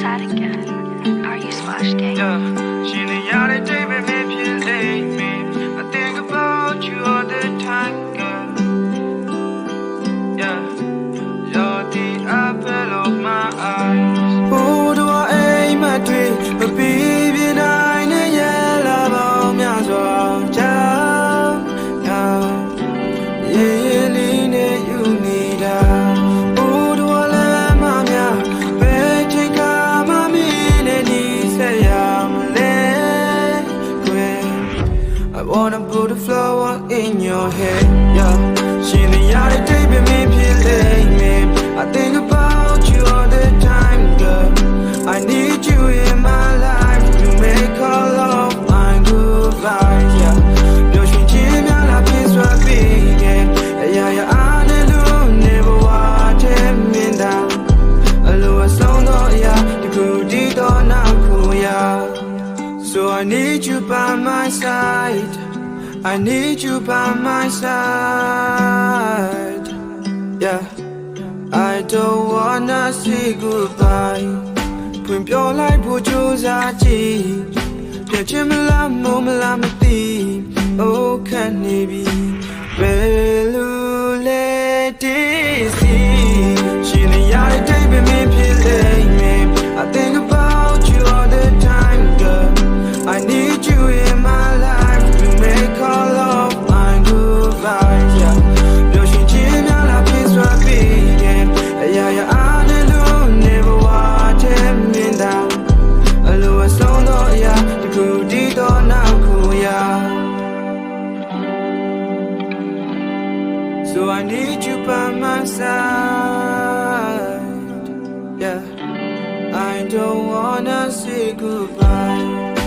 sad again. Are you splash gang? Yeah, she ain't out of day, but maybe you late me. I think about you all the time, girl. Yeah, you're the apple of my eyes. Who do I aim at? But baby, I know you love me as well. Yeah, you need her. Who do I let my I wanna put a flower in your hair, yeah. She ain't out of day, but maybe you late me. I think about you all the time, girl. I need you in my life to make our love my good vibes, yeah. You're changing my life, it's what big, yeah. I never want him in that. I love a song, yeah. The good don't know, yeah. So I need you by my side. I need you by my side. Yeah. I don't wanna say goodbye. Put your life would choose a G. Yeah, Jimala, Momala, Mati. Oh, can it be? Belule, Daisy. She ain't out of day, but maybe me. I think about you all the time, girl. I need you in my life to make our love my good vibes, yeah. You're changing my life, it's what big, yeah. I never want him in that. I love a song, yeah. The good don't know, yeah. So I need you by my side, yeah. I don't wanna say goodbye.